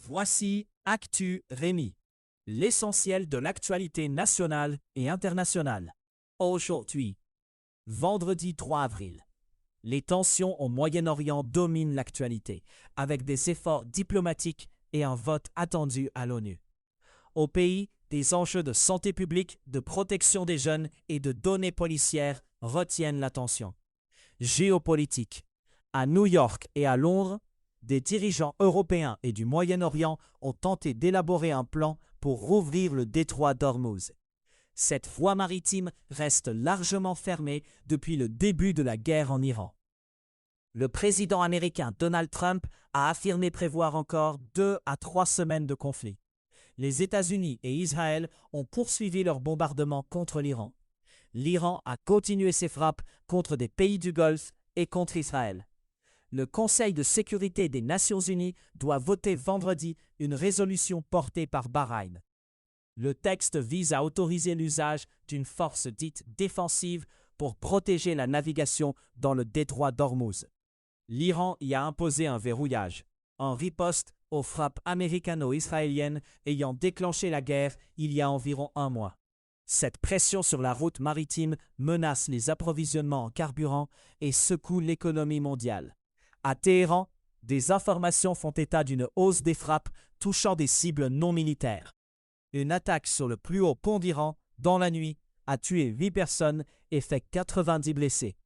Voici Actu Rémi, l'essentiel de l'actualité nationale et internationale. Aujourd'hui, vendredi 3 avril, les tensions au Moyen-Orient dominent l'actualité, avec des efforts diplomatiques et un vote attendu à l'ONU. Au pays, des enjeux de santé publique, de protection des jeunes et de données policières retiennent l'attention. Géopolitique. À New York et à Londres, des dirigeants européens et du Moyen-Orient ont tenté d'élaborer un plan pour rouvrir le détroit d'Ormuz. Cette voie maritime reste largement fermée depuis le début de la guerre en Iran. Le président américain Donald Trump a affirmé prévoir encore 2 à 3 semaines de conflit. Les États-Unis et Israël ont poursuivi leurs bombardements contre l'Iran. L'Iran a continué ses frappes contre des pays du Golfe et contre Israël. Le Conseil de sécurité des Nations unies doit voter vendredi une résolution portée par Bahreïn. Le texte vise à autoriser l'usage d'une force dite défensive pour protéger la navigation dans le détroit d'Ormuz. L'Iran y a imposé un verrouillage, en riposte aux frappes américano-israéliennes ayant déclenché la guerre il y a environ 1 mois. Cette pression sur la route maritime menace les approvisionnements en carburant et secoue l'économie mondiale. À Téhéran, des informations font état d'une hausse des frappes touchant des cibles non militaires. Une attaque sur le plus haut pont d'Iran, dans la nuit, a tué 8 personnes et fait 90 blessés.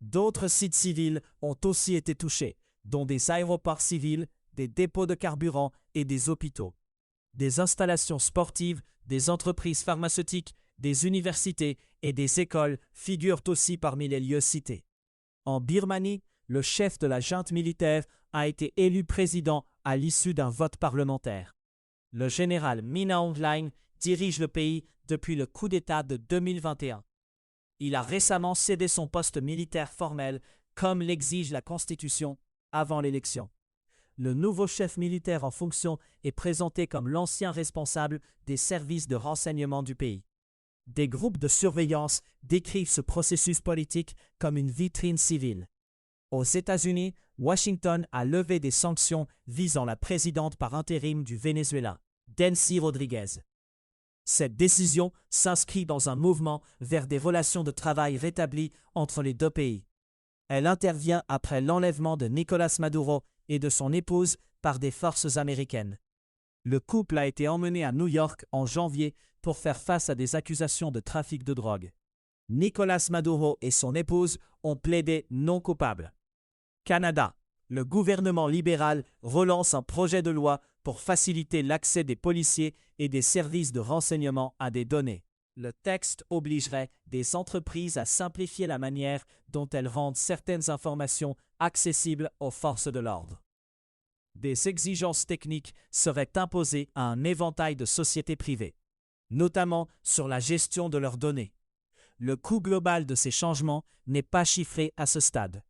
D'autres sites civils ont aussi été touchés, dont des aéroports civils, des dépôts de carburant et des hôpitaux. Des installations sportives, des entreprises pharmaceutiques, des universités et des écoles figurent aussi parmi les lieux cités. En Birmanie, le chef de la junte militaire a été élu président à l'issue d'un vote parlementaire. Le général Min Aung Hlaing dirige le pays depuis le coup d'État de 2021. Il a récemment cédé son poste militaire formel, comme l'exige la Constitution, avant l'élection. Le nouveau chef militaire en fonction est présenté comme l'ancien responsable des services de renseignement du pays. Des groupes de surveillance décrivent ce processus politique comme une vitrine civile. Aux États-Unis, Washington a levé des sanctions visant la présidente par intérim du Venezuela, Delcy Rodríguez. Cette décision s'inscrit dans un mouvement vers des relations de travail rétablies entre les deux pays. Elle intervient après l'enlèvement de Nicolás Maduro et de son épouse par des forces américaines. Le couple a été emmené à New York en janvier pour faire face à des accusations de trafic de drogue. Nicolás Maduro et son épouse ont plaidé non coupables. Canada. Le gouvernement libéral relance un projet de loi pour faciliter l'accès des policiers et des services de renseignement à des données. Le texte obligerait des entreprises à simplifier la manière dont elles rendent certaines informations accessibles aux forces de l'ordre. Des exigences techniques seraient imposées à un éventail de sociétés privées, notamment sur la gestion de leurs données. Le coût global de ces changements n'est pas chiffré à ce stade.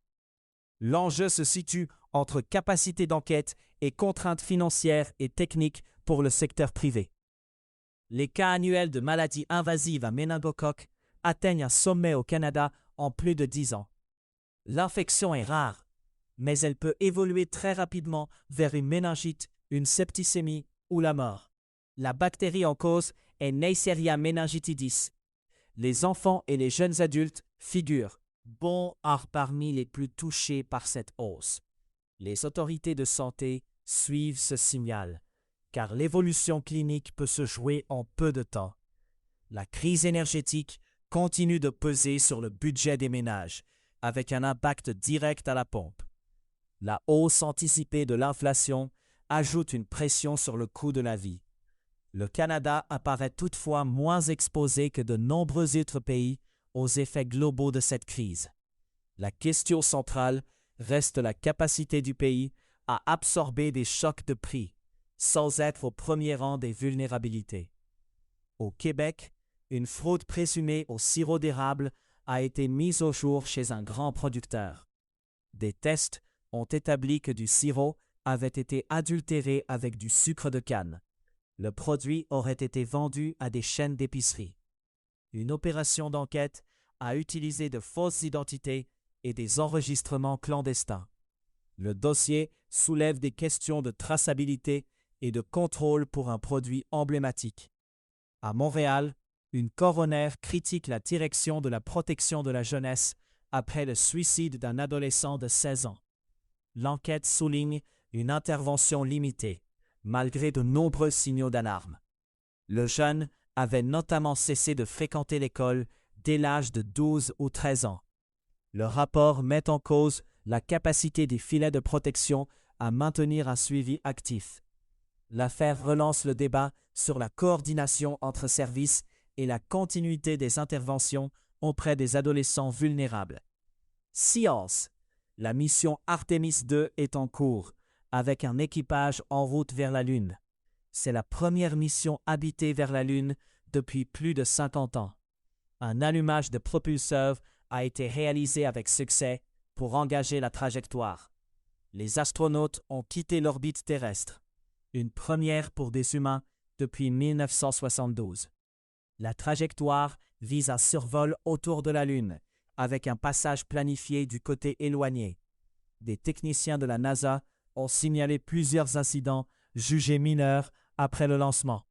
L'enjeu se situe entre capacité d'enquête et contraintes financières et techniques pour le secteur privé. Les cas annuels de maladies invasives à méningocoque atteignent un sommet au Canada en plus de 10 ans. L'infection est rare, mais elle peut évoluer très rapidement vers une méningite, une septicémie ou la mort. La bactérie en cause est Neisseria meningitidis. Les enfants et les jeunes adultes figurent parmi les plus touchés par cette hausse. Les autorités de santé suivent ce signal, car l'évolution clinique peut se jouer en peu de temps. La crise énergétique continue de peser sur le budget des ménages, avec un impact direct à la pompe. La hausse anticipée de l'inflation ajoute une pression sur le coût de la vie. Le Canada apparaît toutefois moins exposé que de nombreux autres pays aux effets globaux de cette crise. La question centrale reste la capacité du pays à absorber des chocs de prix, sans être au premier rang des vulnérabilités. Au Québec, une fraude présumée au sirop d'érable a été mise au jour chez un grand producteur. Des tests ont établi que du sirop avait été adultéré avec du sucre de canne. Le produit aurait été vendu à des chaînes d'épicerie. Une opération d'enquête a utilisé de fausses identités et des enregistrements clandestins. Le dossier soulève des questions de traçabilité et de contrôle pour un produit emblématique. À Montréal, une coroner critique la direction de la protection de la jeunesse après le suicide d'un adolescent de 16 ans. L'enquête souligne une intervention limitée, malgré de nombreux signaux d'alarme. Le jeune avait notamment cessé de fréquenter l'école dès l'âge de 12 ou 13 ans. Le rapport met en cause la capacité des filets de protection à maintenir un suivi actif. L'affaire relance le débat sur la coordination entre services et la continuité des interventions auprès des adolescents vulnérables. Science. La mission Artemis II est en cours, avec un équipage en route vers la Lune. C'est la première mission habitée vers la Lune depuis plus de 50 ans. Un allumage de propulseur a été réalisé avec succès pour engager la trajectoire. Les astronautes ont quitté l'orbite terrestre, une première pour des humains depuis 1972. La trajectoire vise un survol autour de la Lune, avec un passage planifié du côté éloigné. Des techniciens de la NASA ont signalé plusieurs incidents jugés mineurs après le lancement.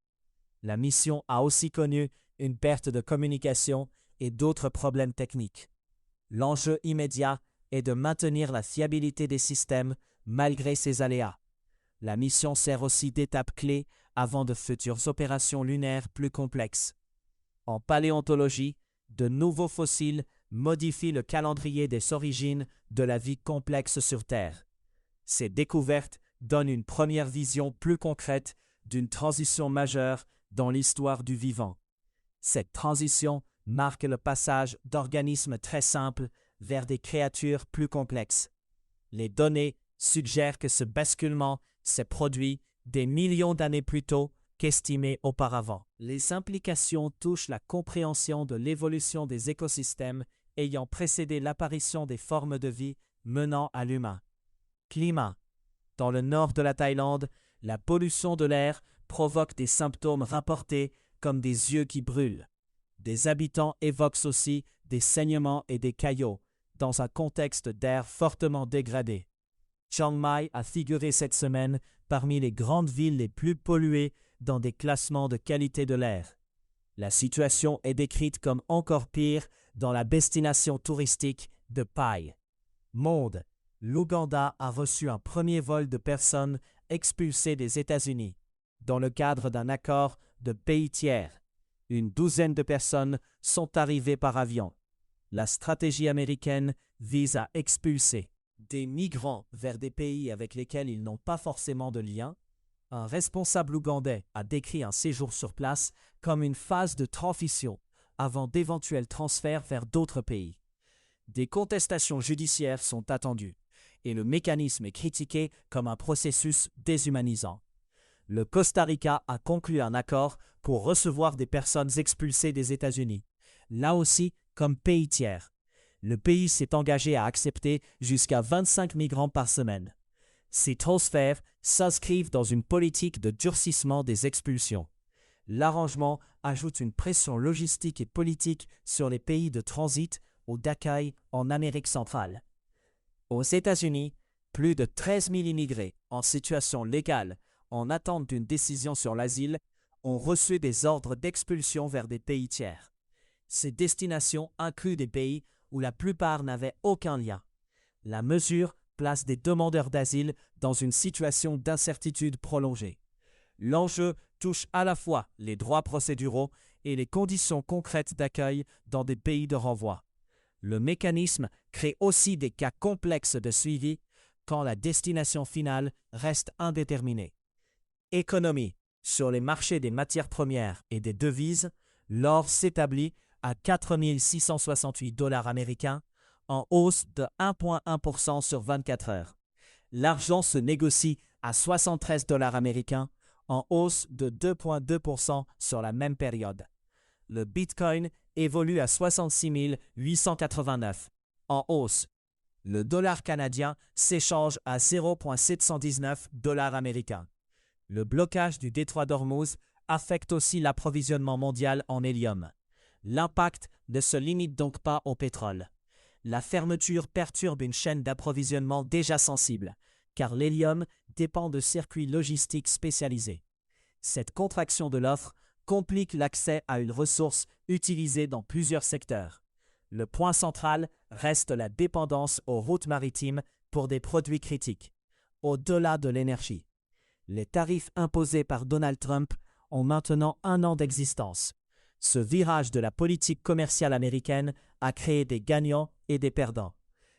La mission a aussi connu une perte de communication et d'autres problèmes techniques. L'enjeu immédiat est de maintenir la fiabilité des systèmes malgré ces aléas. La mission sert aussi d'étape clé avant de futures opérations lunaires plus complexes. En paléontologie, de nouveaux fossiles modifient le calendrier des origines de la vie complexe sur Terre. Ces découvertes donnent une première vision plus concrète d'une transition majeure dans l'histoire du vivant. Cette transition marque le passage d'organismes très simples vers des créatures plus complexes. Les données suggèrent que ce basculement s'est produit des millions d'années plus tôt qu'estimé auparavant. Les implications touchent la compréhension de l'évolution des écosystèmes ayant précédé l'apparition des formes de vie menant à l'humain. Climat. Dans le nord de la Thaïlande, la pollution de l'air provoque des symptômes rapportés comme des yeux qui brûlent. Des habitants évoquent aussi des saignements et des caillots, dans un contexte d'air fortement dégradé. Chiang Mai a figuré cette semaine parmi les grandes villes les plus polluées dans des classements de qualité de l'air. La situation est décrite comme encore pire dans la destination touristique de Pai. Monde. L'Ouganda a reçu un premier vol de personnes expulsées des États-Unis, dans le cadre d'un accord de pays tiers. Une douzaine de personnes sont arrivées par avion. La stratégie américaine vise à expulser des migrants vers des pays avec lesquels ils n'ont pas forcément de lien. Un responsable ougandais a décrit un séjour sur place comme une phase de transition avant d'éventuels transferts vers d'autres pays. Des contestations judiciaires sont attendues et le mécanisme est critiqué comme un processus déshumanisant. Le Costa Rica a conclu un accord pour recevoir des personnes expulsées des États-Unis, là aussi comme pays tiers. Le pays s'est engagé à accepter jusqu'à 25 migrants par semaine. Ces transferts s'inscrivent dans une politique de durcissement des expulsions. L'arrangement ajoute une pression logistique et politique sur les pays de transit ou d'accueil en Amérique centrale. Aux États-Unis, plus de 13 000 immigrés en situation légale en attente d'une décision sur l'asile ont reçu des ordres d'expulsion vers des pays tiers. Ces destinations incluent des pays où la plupart n'avaient aucun lien. La mesure place des demandeurs d'asile dans une situation d'incertitude prolongée. L'enjeu touche à la fois les droits procéduraux et les conditions concrètes d'accueil dans des pays de renvoi. Le mécanisme crée aussi des cas complexes de suivi quand la destination finale reste indéterminée. Économie. Sur les marchés des matières premières et des devises, l'or s'établit à 4 668 $ américains, en hausse de 1,1% sur 24 heures. L'argent se négocie à 73 $ américains, en hausse de 2,2% sur la même période. Le Bitcoin évolue à 66 889, en hausse. Le dollar canadien s'échange à 0,719 $ américains. Le blocage du détroit d'Ormuz affecte aussi l'approvisionnement mondial en hélium. L'impact ne se limite donc pas au pétrole. La fermeture perturbe une chaîne d'approvisionnement déjà sensible, car l'hélium dépend de circuits logistiques spécialisés. Cette contraction de l'offre complique l'accès à une ressource utilisée dans plusieurs secteurs. Le point central reste la dépendance aux routes maritimes pour des produits critiques. Au-delà de l'énergie, les tarifs imposés par Donald Trump ont maintenant 1 an d'existence. Ce virage de la politique commerciale américaine a créé des gagnants et des perdants.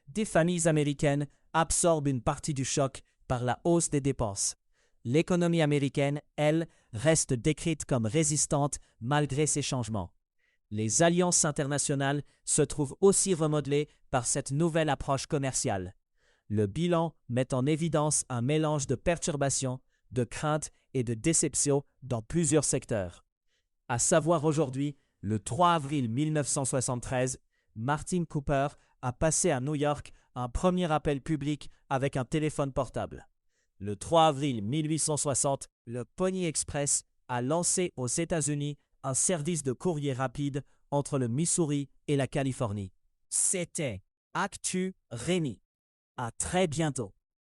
Des familles américaines absorbent une partie du choc par la hausse des dépenses. L'économie américaine, elle, reste décrite comme résistante malgré ces changements. Les alliances internationales se trouvent aussi remodelées par cette nouvelle approche commerciale. Le bilan met en évidence un mélange de perturbations, de craintes et de déceptions dans plusieurs secteurs. À savoir aujourd'hui, le 3 avril 1973, Martin Cooper a passé à New York un premier appel public avec un téléphone portable. Le 3 avril 1860, le Pony Express a lancé aux États-Unis un service de courrier rapide entre le Missouri et la Californie. C'était Actu Rémi. À très bientôt.